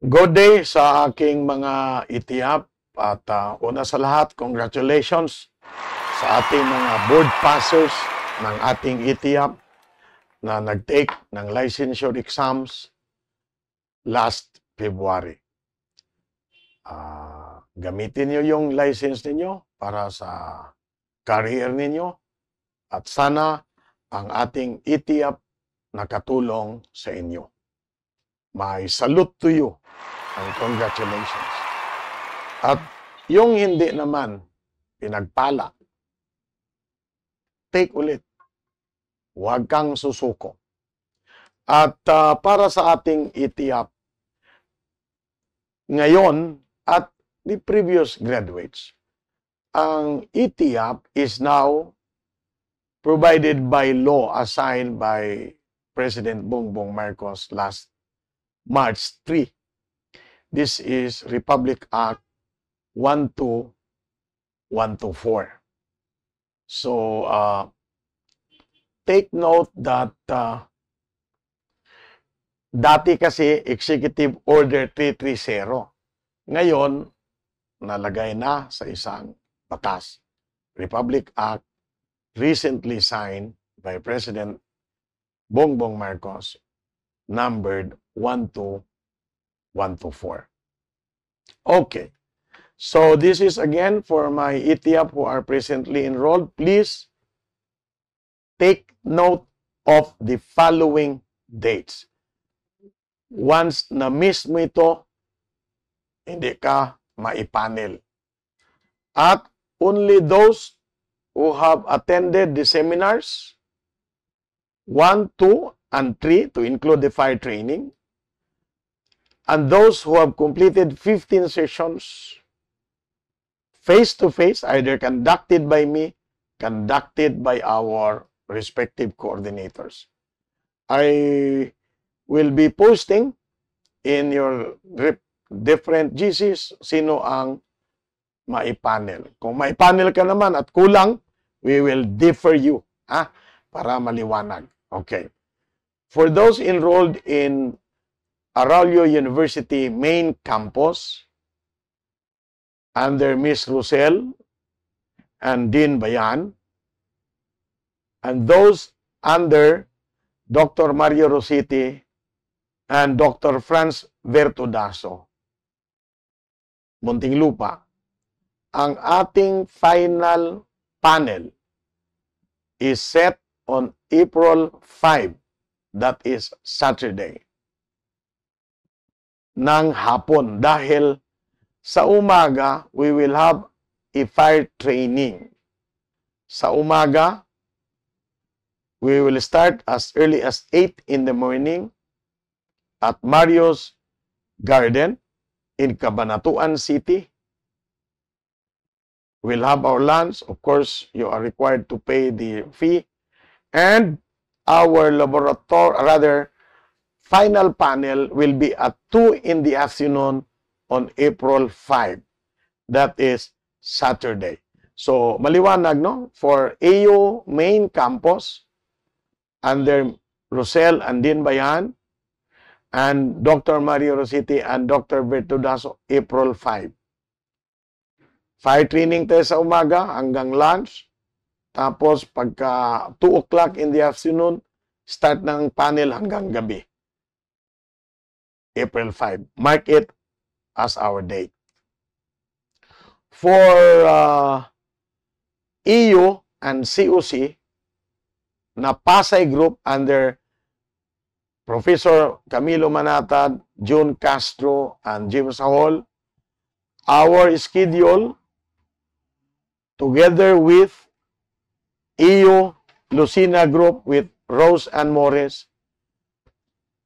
Good day sa aking mga itiap at una sa lahat, congratulations sa ating mga board passers ng ating itiap na nag-take ng licensure exams last February. Gamitin niyo yung license ninyo para sa career ninyo at sana ang ating itiap nakatulong sa inyo. My salute to you and congratulations. At yung hindi naman pinagpala, take ulit. Huwag kang susuko. At para sa ating itiap, ngayon at the previous graduates, ang itiap is now provided by law assigned by President Bongbong Marcos last March 3. This is Republic Act 12124. So, take note that dati kasi Executive Order 330. Ngayon, nalagay na sa isang batas. Republic Act recently signed by President Bongbong Marcos, numbered 12124. Okay. So this is again for my itiap who are presently enrolled. Please take note of the following dates. Once na-miss mo ito, hindi ka maipanel. At only those who have attended the seminars 1, 2, and 3 to include the fire training, and those who have completed 15 sessions face-to-face, either conducted by me, conducted by our respective coordinators. I will be posting in your different GCs sino ang maipanel. Kung maipanel ka naman at kulang, we will defer you para maliwanag. Okay. For those enrolled in Arroyo University main campus under Ms. Rosel and Dean Bayan, and those under Dr. Mario Rositi and Dr. Franz Vertudaso, Muntinlupa, ang ating final panel is set on April 5. That is Saturday, ng hapon. Dahil sa umaga, we will have a fire training. Sa umaga, we will start as early as 8 in the morning at Mario's Garden in Cabanatuan City. We'll have our lunch. Of course, you are required to pay the fee. And our final panel will be at 2 in the afternoon on April 5. That is Saturday. So, maliwanag, no? For AU main campus, under Rosel and Dean Bayan, and Dr. Mario Rositi and Dr. Vertudaso, April 5. Fire training tayo sa umaga hanggang lunch. Tapos, pagka 2 o'clock in the afternoon, start ng panel hanggang gabi. April 5. Mark it as our date. For EU and COC, na Pasay Group under Professor Camilo Manatad, June Castro, and James Hall, our schedule, together with EU Lucina Group with Rose and Morris,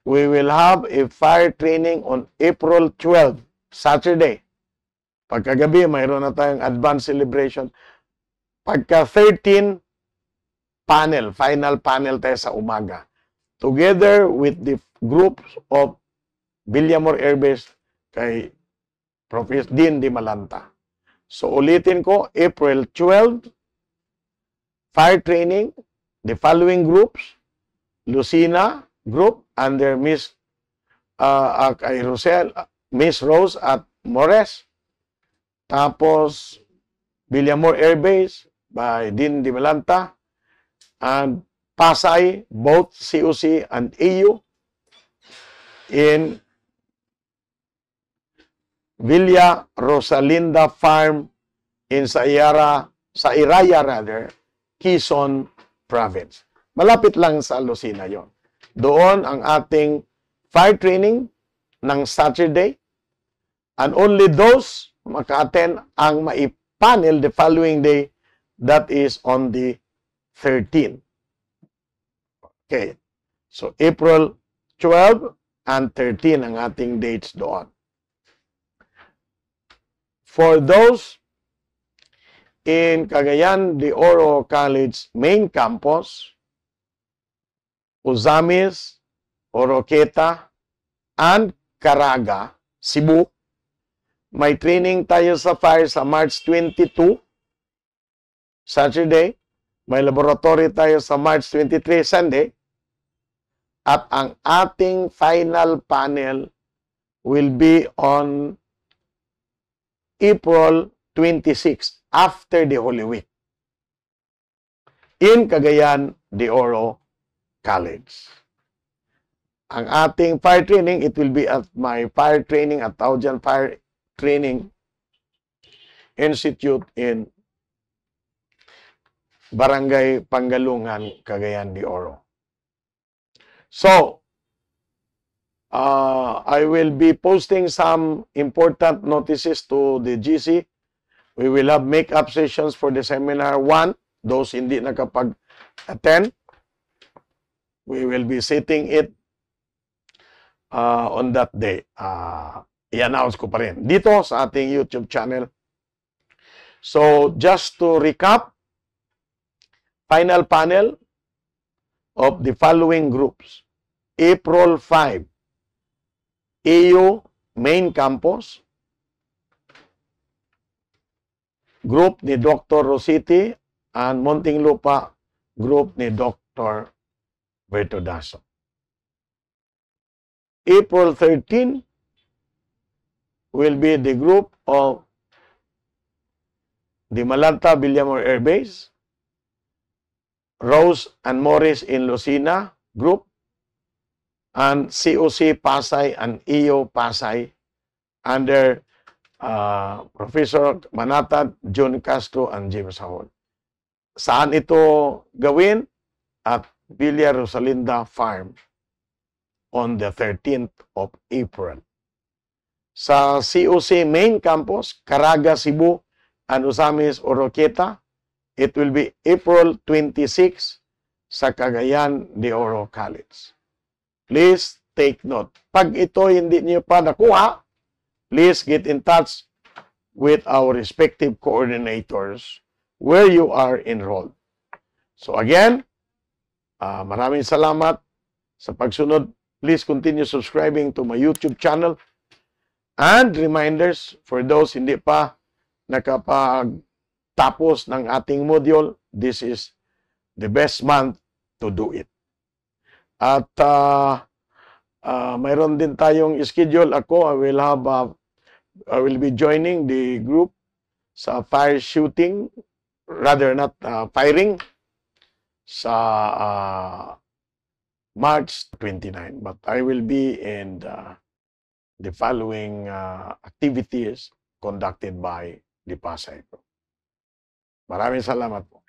we will have a fire training on April 12, Saturday. Pagkagabi, mayroon na tayong advanced celebration. Pagka 13, final panel tayo sa umaga. Together with the groups of Villamor Air Base kay Professor Dean Di Malanta. So ulitin ko, April 12, fire training, the following groups, Lucina Group under Miss Rosel, Miss Rose at Mores. Tapos, Villamor Air Base by Dean Di Malanta. And Pasay, both COC and AU. In Villa Rosalinda Farm in Sairaya, Quezon Province. Malapit lang sa Lucena yon. Doon ang ating fire training ng Saturday. And only those maka-attend ang maipanel the following day, that is on the 13th. Okay. So, April 12 and 13 ang ating dates doon. For those in Cagayan de Oro College main campus, Ozamis, Oroqueta, and Caraga, Cebu, may training tayo sa fire sa March 22, Saturday. May laboratory tayo sa March 23, Sunday. At ang ating final panel will be on April 26, after the Holy Week, in Cagayan de Oro College. Ang ating fire training, it will be at my fire training at Taujan Fire Training Institute in Barangay Pangalungan, Cagayan de Oro. So, I will be posting some important notices to the GC. We will have make-up sessions for the seminar 1. Those hindi nakapag-attend, we will be setting it on that day. I-announce ko pa rin dito sa ating YouTube channel. So, just to recap, final panel of the following groups. April 5, AU Main Campus, group ni Dr. Rositi, and Muntinlupa, group ni Dr. Bertodaso. April 13 will be the group of the Malanta Villamor Air Base, Rose and Morris in Lucena group, and COC Pasay and EO Pasay under Professor Manatad, John Castro, and James Howard. Saan ito gawin? At Villa Rosalinda Farm on the 13th of April. Sa COC Main Campus, Caraga, Cebu, and Ozamis, Oroqueta, it will be April 26 sa Cagayan de Oro College. Please take note. Pag ito hindi niyo pa nakuha, please get in touch with our respective coordinators where you are enrolled. So again, maraming salamat sa pagsunod. Please continue subscribing to my YouTube channel. And reminders for those hindi pa nakapagtapos ng ating module, this is the best month to do it. At mayroon din tayong schedule. Ako, I will be joining the group sa fire shooting, rather not firing, sa March 29. But I will be in the following activities conducted by the Pasay Group. Maraming salamat po.